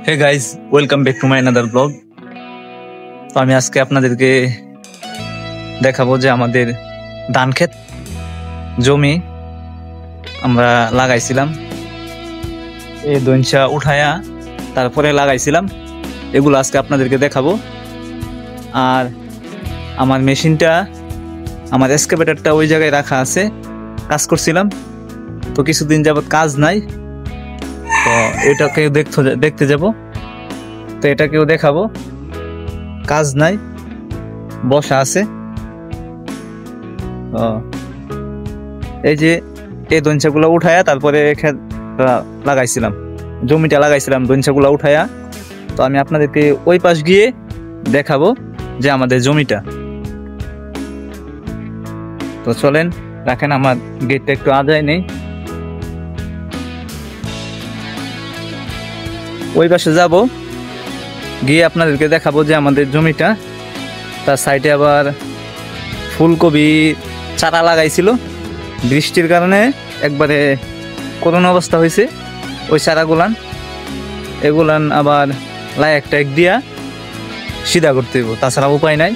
Hey guys, welcome back to my another blog. তো আমি আজকে আপনাদেরকে দেখাবো যে আমাদের ধান ক্ষেত জমি আমরা লাগাইছিলাম, এই দইনসা উঠায়া তারপরে লাগাইছিলাম, এগুলো আজকে আপনাদেরকে দেখাবো। আর আমার মেশিনটা, আমার এক্সকাভেটরটা ওই জায়গায় রাখা আছে, কাজ করছিলাম তো কিছুদিন যাবত কাজ নাই, তো এটাকে দেখতে যাব, তো এটাকেও দেখাবো। কাজ নাই, বসা আছে। এই যে এই দইনসাগুলো উঠায়া তারপরে লাগাইছিলাম, জমিটা লাগাইছিলাম দইনসাগুলো উঠায়া। তো আমি আপনাদেরকে ওই পাশ গিয়ে দেখাবো যে আমাদের জমিটা। তো চলেন, রাখেন, আমার গেটটা একটু আদায় নেই। ওই পাশে যাব, গিয়ে আপনাদেরকে দেখাবো যে আমাদের জমিটা। তার সাইডে আবার ফুলকপি চারা লাগাইছিল, বৃষ্টির কারণে একবারে করুণ অবস্থা হয়েছে। ওই চারাগুলান এগুলান আবার লাইক টাইক দিয়া সিধা করতে হইব, তাছাড়া উপায় নাই,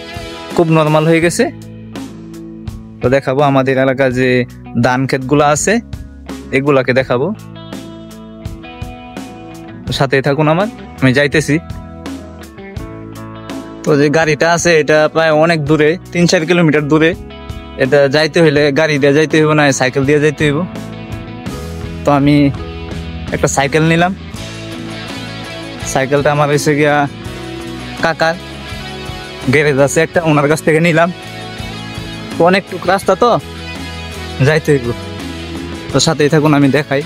খুব নর্মাল হয়ে গেছে। তো দেখাবো আমাদের এলাকার যে ধান ক্ষেতগুলো আছে এগুলাকে দেখাবো, সাথেই থাকুন আমার, আমি যাইতেছি। তো যে গাড়িটা আছে এটা প্রায় অনেক দূরে, 3-4 কিলোমিটার দূরে। এটা যাইতে হইলে গাড়ি দিয়ে যাইতে হইব, না সাইকেল দিয়ে যাইতে হইব। তো আমি একটা সাইকেল নিলাম, সাইকেলটা আমার হয়েছে গিয়া কাকার গ্যারেজ আছে একটা, ওনার কাছ থেকে নিলাম। তো অনেকটুকু রাস্তা তো যাইতে হইব, তো সাথেই থাকুন, আমি দেখাই।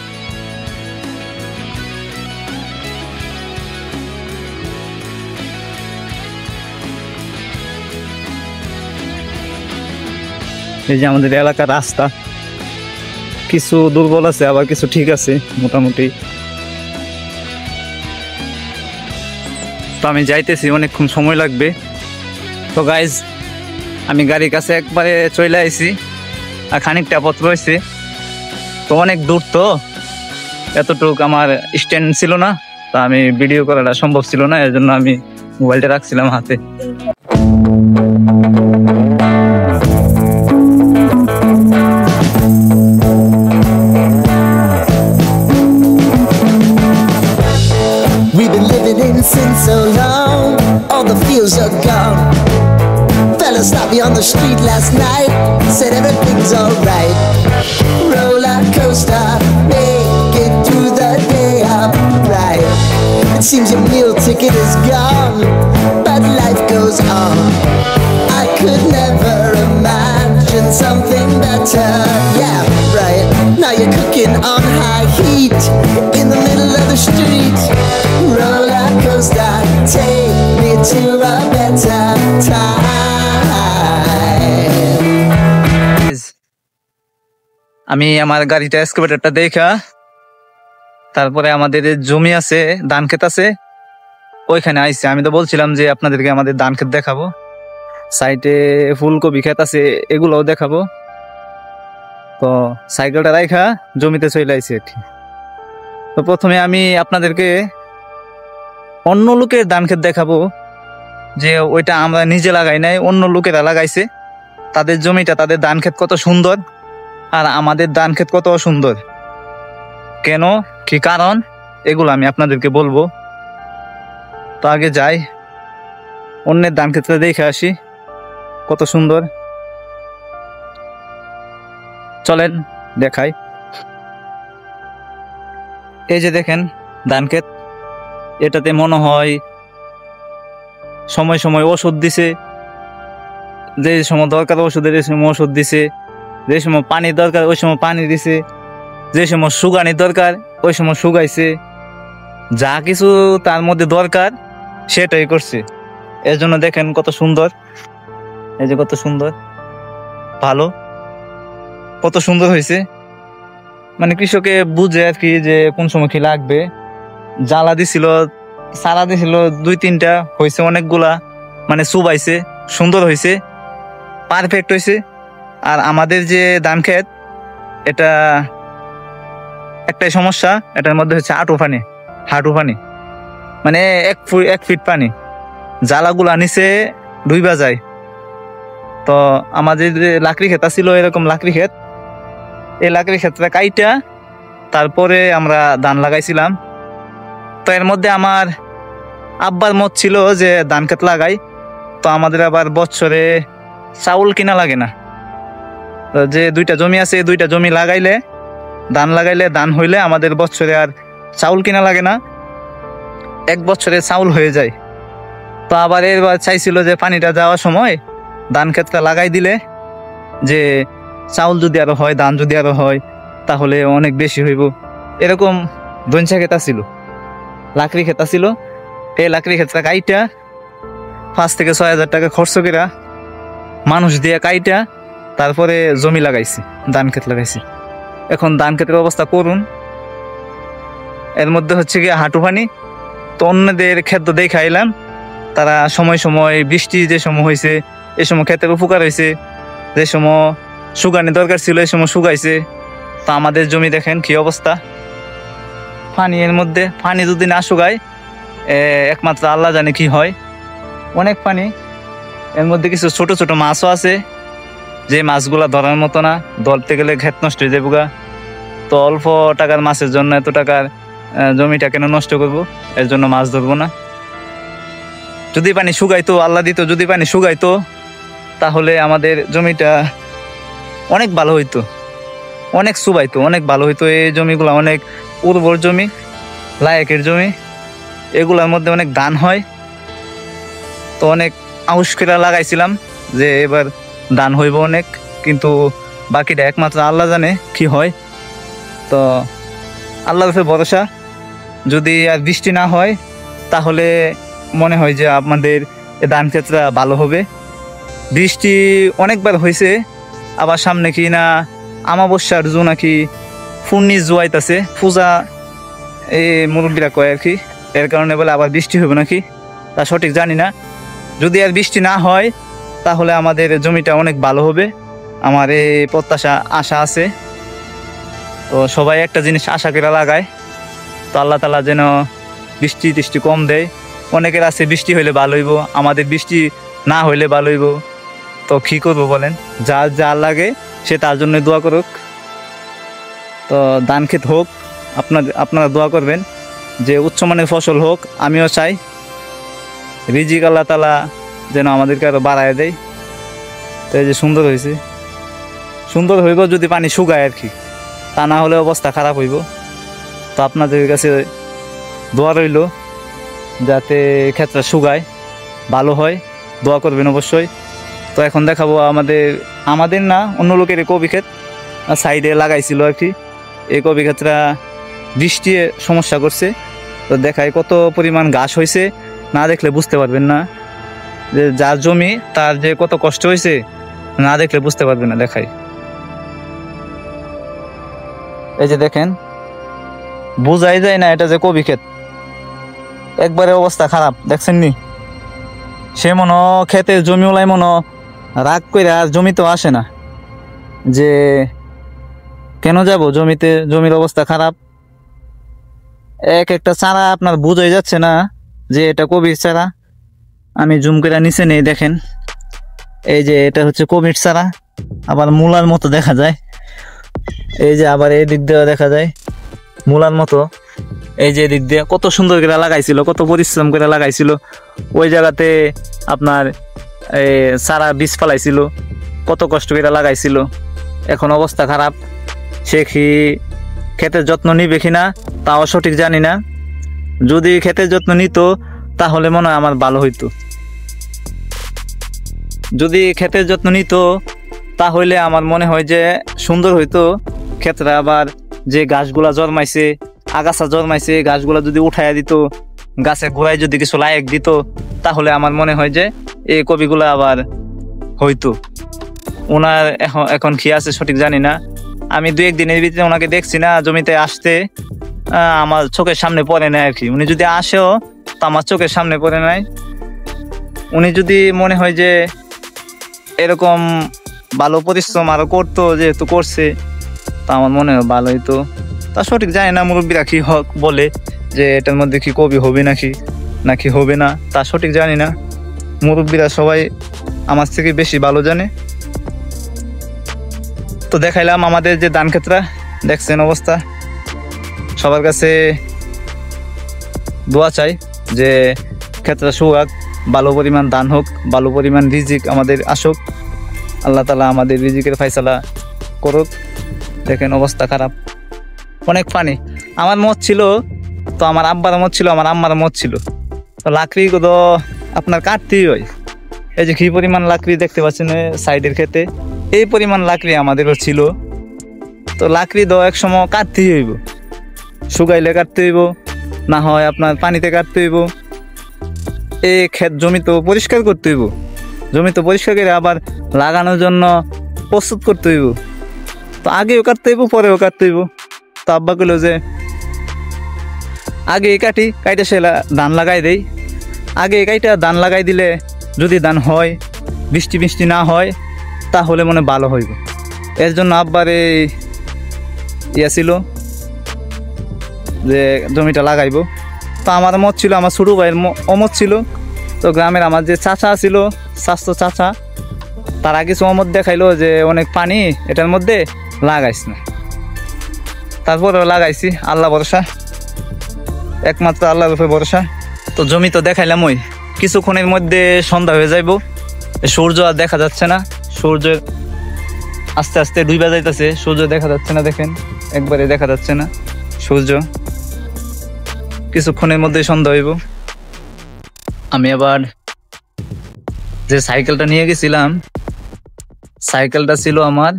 এই যে আমাদের এলাকার রাস্তা, কিছু দুর্বল আছে আবার কিছু ঠিক আছে মোটামুটি। তো আমি যাইতেছি, অনেকক্ষণ সময় লাগবে। তো গাইজ, আমি গাড়ির কাছে একবারে চলে আইছি, আর খানিকটা পথ রয়েছে। তো অনেক দূর, তো এতটুকু আমার স্ট্যান্ড ছিল না, তো আমি ভিডিও করাটা সম্ভব ছিল না, এর জন্য আমি মোবাইলটা রাখছিলাম হাতে। Since so long, all the fields are gone. Fella stopped me on the street last night, said everything's alright. Roller coaster, make it through the day upright. It seems your meal ticket is gone, but life goes on. I could never imagine something better. Yeah, right. Now you're cooking on high heat in the middle of the street. Roller coaster, take me to a better time. আমি আমার গাড়িটা এক্সকাভেটরটা দেখা তারপরে আমাদের জমি আছে, ধান ক্ষেত আছে, ওইখানে আইছি। আমি তো বলছিলাম যে আপনাদেরকে আমাদের ধান ক্ষেত দেখাবো, সাইডে ফুলকপি ক্ষেত আছে, এগুলোও দেখাবো। তো সাইকেলটা রাইখা জমিতে চলে আইছি আর কি। তো প্রথমে আমি আপনাদেরকে অন্য লোকের ধান ক্ষেত দেখাবো, যে ওইটা আমরা নিজে লাগাই নাই, অন্য লোকেরা লাগাইছে। তাদের জমিটা, তাদের ধান ক্ষেত কত সুন্দর, আর আমাদের ধান ক্ষেত কত অসুন্দর, কেন, কি কারণ, এগুলো আমি আপনাদেরকে বলবো। তো আগে যাই, অন্যের ধান ক্ষেতটা দেখে আসি কত সুন্দর। চলেন দেখাই। এই যে দেখেন ধান ক্ষেত, এটাতে মনে হয় সময় সময় ওষুধ দিছে, যে সময় দরকার ওষুধের এই সময় ওষুধ দিছে, যে সময় পানি দরকার ওই সময় পানি দিছে, যে সময় শুকানির দরকার ওই সময় শুকাইছে, যা কিছু তার মধ্যে দরকার সেটাই করছে। এর জন্য দেখেন কত সুন্দর, এই যে কত সুন্দর, ভালো, কত সুন্দর হয়েছে। মানে কৃষকে বুঝে আর কি যে কোন সময় কি লাগবে। জ্বালা দিছিল, সারা দিছিল 2-3টা, হয়েছে অনেকগুলা, মানে চুবাইছে, সুন্দর হয়েছে, পারফেক্ট হয়েছে। আর আমাদের যে ধান ক্ষেত, এটা একটাই সমস্যা, এটার মধ্যে হচ্ছে হাঁটু পানি। মানে 1 ফিট পানি, জ্বালাগুলা নিচে ডুইবা যায়। তো আমাদের যে লাকড়ি ক্ষেত ছিল, এরকম লাকড়ি ক্ষেত, এই লাকড়ি ক্ষেতটা কাইটা তারপরে আমরা ধান লাগাইছিলাম। তো এর মধ্যে আমার আব্বার মত ছিল যে ধান ক্ষেত লাগাই, তো আমাদের আবার বছরে চাউল কিনা লাগে না। তো যে 2টা জমি আছে, 2টা জমি লাগাইলে ধান হইলে আমাদের বছরে আর চাউল কিনা লাগে না, 1 বছরে চাউল হয়ে যায়। তো আবার এবার চাইছিল যে পানিটা যাওয়ার সময় ধান ক্ষেতটা লাগাই দিলে যে চাউল যদি আরো হয়, ধান যদি আরো হয়, তাহলে অনেক বেশি হইব। এরকম দইনছা ক্ষেত ছিল, লাকড়ি ক্ষেত ছিল। এই লাকড়ি ক্ষেতটা কাইটা 5 থেকে 6 হাজার টাকা খরচ করে মানুষ দিয়ে কাইটা তারপরে জমি লাগাইছি, ধান ক্ষেত লাগাইছি। এখন ধান ক্ষেতের অবস্থা করুন, এর মধ্যে হচ্ছে গিয়ে হাঁটু পানি। তো অন্যদের ক্ষেত দেখে আইলাম, তারা সময় সময় বৃষ্টি যে সময় হয়েছে এ সময় ক্ষেতের উপকার হয়েছে, যে সময় শুকানি দরকার ছিল এই সময় শুকাইছে। তো আমাদের জমি দেখেন কি অবস্থা, পানি এর মধ্যে। পানি যদি না শুকায় একমাত্র আল্লাহ জানে কি হয়, অনেক পানি। এর মধ্যে কিছু ছোট ছোট মাছও আছে, যে মাছগুলা ধরার মতো না, ধরতে গেলে ক্ষেত নষ্ট হয়ে যাবো গা। তো অল্প টাকার মাছের জন্য এত টাকার জমিটা কেন নষ্ট করবো, এর জন্য মাছ ধরবো না। যদি পানি শুকাইতো, আল্লাহ দিত, যদি পানি শুকাইতো তাহলে আমাদের জমিটা অনেক ভালো হইতো, অনেক সুবাইতো, অনেক ভালো হইতো। এই জমিগুলো অনেক উর্বর জমি, লায়কের জমি, এগুলোর মধ্যে অনেক ধান হয়। তো অনেক আউশ করে লাগাইছিলাম যে এবার ধান হইব অনেক, কিন্তু বাকিটা একমাত্র আল্লাহ জানে কি হয়। তো আল্লাহর উপরে ভরসা, যদি আর বৃষ্টি না হয় তাহলে মনে হয় যে আমাদের ধান ক্ষেতটা ভালো হবে। বৃষ্টি অনেকবার হয়েছে, আবার সামনে কি না আমাবস্যার জো নাকি পূর্ণি জোয়াইতেছে, পূজা এই মুরব্বীরা কয় আর কি, এর কারণে বলে আবার বৃষ্টি হবে নাকি, তা সঠিক জানি না। যদি আর বৃষ্টি না হয় তাহলে আমাদের জমিটা অনেক ভালো হবে, আমার এই প্রত্যাশা আশা আছে। তো সবাই একটা জিনিস আশা করে লাগায়, তো আল্লাহ তাআলা যেন বৃষ্টি কম দেয়। অনেকের আছে বৃষ্টি হইলে ভালো হইব, আমাদের বৃষ্টি না হইলে ভালো হইব। তো কী করবো বলেন, যা লাগে সে তার জন্য দোয়া করুক। তো ধান ক্ষেত হোক, আপনারা দোয়া করবেন যে উচ্চমানের ফসল হোক, আমিও চাই। রিজিক আল্লাহ তাআলা যেন আমাদেরকে আরো বাড়ায় দেয়। তো এই যে সুন্দর হয়েছে, সুন্দর হইব যদি পানি শুকায় আর কি, তা না হলে অবস্থা খারাপ হইব। তো আপনাদের কাছে দোয়া রইল যাতে ক্ষেতটা শুকায়, ভালো হয়, দোয়া করবেন অবশ্যই। তো এখন দেখাবো আমাদের না অন্য লোকের কবি ক্ষেত সাইডে লাগাইছিল আর কি। এই কবি ক্ষেতটা বৃষ্টি সমস্যা করছে, তো দেখায় কত পরিমাণ ঘাস হয়েছে, না দেখলে বুঝতে পারবেন না যে যার জমি তার যে কত কষ্ট হয়েছে, না দেখলে বুঝতে পারবেন না। দেখাই, এই যে দেখেন, বোঝাই যায় না এটা যে কবি ক্ষেত, একবারে অবস্থা খারাপ। দেখছেন নি, সে মনে ক্ষেতের জমিওয়ালাই মনে রাগ করে আর জমিতেও আসে না, যে কেন যাব জমিতে, জমির অবস্থা খারাপ। একটা চারা আপনার বোঝাই যাচ্ছে না যে এটা কবির চারা। আমি জুম করে নিচে নেই, দেখেন এই যে এটা হচ্ছে কবির চারা, আবার মূলার মতো দেখা যায়। এই যে আবার এই দিক দিয়ে দেখা যায় মূলার মতো। এই যে দিক দিয়ে কত সুন্দর করে লাগাইছিল, কত পরিশ্রম করে লাগাইছিল। ওই জায়গাতে আপনার চারা বীজ ফেলাইছিল, কত কষ্ট করে লাগাইছিল। এখন অবস্থা খারাপ। সে কি ক্ষেতের যত্ন নিবে কিনা তাও সঠিক জানি না। যদি ক্ষেতের যত্ন নিত তাহলে মনে হয় আমার ভালো হইতো। যদি ক্ষেতের যত্ন নিত তাহলে আমার মনে হয় যে সুন্দর হইতো ক্ষেতটা। আবার যে গাছগুলা জন্মাইছে, আগাছা জন্মাইছে, গাছগুলা যদি উঠাইয়া দিত, গাছের গোড়ায় যদি কিছু লায়ক দিত, তাহলে আমার মনে হয় যে এই কবিগুলা আবার হইতো। ওনার এখন কি আছে সঠিক জানি না। আমি 2-1 দিনের ভিতরে ওনাকে দেখছি না জমিতে আসতে, আমার চোখের সামনে পড়ে নাই আর কি। উনি যদি আসেও তো আমার চোখের সামনে পড়ে নাই। উনি যদি মনে হয় যে এরকম ভালো পরিশ্রম আরো করতো, যেহেতু করছে, তা আমার মনে হয় ভালো হইতো। তা সঠিক জানি না মুরব্বীরা কি বলে যে এটার মধ্যে কি কবি হবে নাকি হবে না তা সঠিক জানি না। মুরব্বীরা সবাই আমার থেকে বেশি ভালো জানে। তো দেখাইলাম আমাদের যে ধান ক্ষেতটা, দেখছেন অবস্থা। সবার কাছে দোয়া চাই যে ক্ষেতটা শুকাক, ভালো পরিমাণ ধান হোক, ভালো পরিমাণ রিজিক আমাদের আসুক, আল্লাহ তাআলা আমাদের রিজিকের ফায়সালা করুক। দেখেন অবস্থা খারাপ, অনেক পানি। আমার মত ছিল, তো আমার আব্বার মত ছিল, আমার আম্মার মত ছিল, তো লাকড়ি তো আপনার কাটতেই হয়। এই যে কি পরিমাণ লাকড়ি দেখতে পাচ্ছেন সাইডের ক্ষেতে, এই পরিমাণ লাকড়ি আমাদেরও ছিল। তো লাকড়ি তো এক সময় কাটতেই হইব, শুকাইলে কাটতে হইব, না হয় আপনার পানিতে কাটতে হইব। এই ক্ষেত জমি তো পরিষ্কার করতে হইব, জমি তো পরিষ্কার করে আবার লাগানোর জন্য প্রস্তুত করতে হইব। তো আগেও কাটতে হইব, পরেও কাটতে হইব। তো আব্বা কইলো যে আগে কাইটা সেলা ধান লাগাই দেই, আগে কাইটা ধান লাগাই দিলে যদি ধান হয়, বৃষ্টি না হয়, তাহলে মনে ভালো হইব। এর জন্য আব্বার এই ছিল যে জমিটা লাগাইব। তো আমার মত ছিল, আমার ছোটো ভাইয়ের অমত ছিল। তো গ্রামের আমার যে চাচা ছিল, স্বাস্থ্য চাচা, তারা কিছু অমত দেখাইলো যে অনেক পানি, এটার মধ্যে লাগাইস না। তারপরে লাগাইছি, আল্লাহ ভরসা, একমাত্র আল্লাহর উপরে ভরসা। তো জমি তো দেখাইলাম, ওই কিছুক্ষণের মধ্যে সন্ধ্যা হয়ে যাইব, সূর্য আর দেখা যাচ্ছে না, সূর্যের আস্তে আস্তে ডুইবা যাইতেছে, সূর্য দেখা যাচ্ছে না, দেখেন একবারে দেখা যাচ্ছে না সূর্য। কিছুক্ষণের মধ্যে সন্ধ্যা হইব। আমি আবার যে সাইকেলটা নিয়ে গেছিলাম, সাইকেলটা ছিল আমার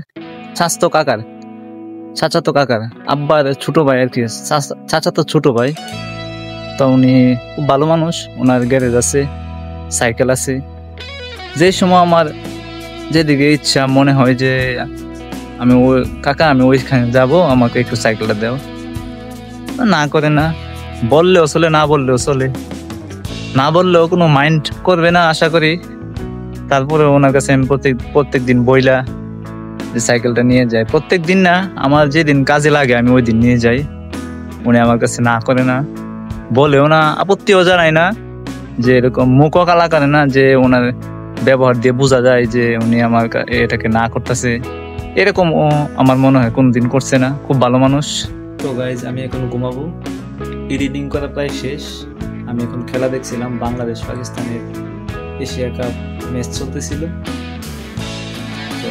চাচাতো কাকার আব্বার ছোট ভাই আর কি, চাচাতো ছোট ভাই। তো উনি খুব ভালো মানুষ, ওনার গ্যারেজ আছে, সাইকেল আছে। যে সময় আমার যেদিকে ইচ্ছা মনে হয় যে আমি আমি ওইখানে যাব, আমাকে একটু সাইকেলটা দাও, না করে না, বললেও চলে, না বললেও চলে, না বললেও কোনো মাইন্ড করবে না আশা করি। তারপরে ওনার কাছে আমি প্রত্যেক দিন বইলা যে সাইকেলটা নিয়ে যাই, প্রত্যেক দিন না, আমার যেদিন কাজে লাগে আমি ওই দিন নিয়ে যাই। উনি আমার কাছে না করে না, বলেও না, আপত্তিও জানায় না, যে এরকম মুখও কালা করে না, যে ওনার ব্যবহার দিয়ে বোঝা যায় যে উনি আমার এটাকে না করতেছে, এরকম আমার মনে হয় কোনোদিন করছে না। খুব ভালো মানুষ। তো গাইজ, আমি এখন ঘুমাবো, এডিটিং করা প্রায় শেষ। আমি এখন খেলা দেখছিলাম, বাংলাদেশ পাকিস্তানের এশিয়া কাপ ম্যাচ চলতেছিল। তো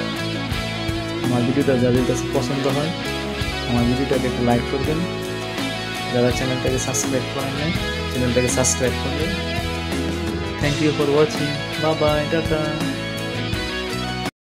আমার ভিডিওটা যাদের কাছে পছন্দ হয়, আমার ভিডিওটাকে একটু লাইক করবেন। যারা চ্যানেলটাকে সাবস্ক্রাইব করেন নাই, চ্যানেলটাকে সাবস্ক্রাইব করবেন। Thank you for watching, bye bye, tata.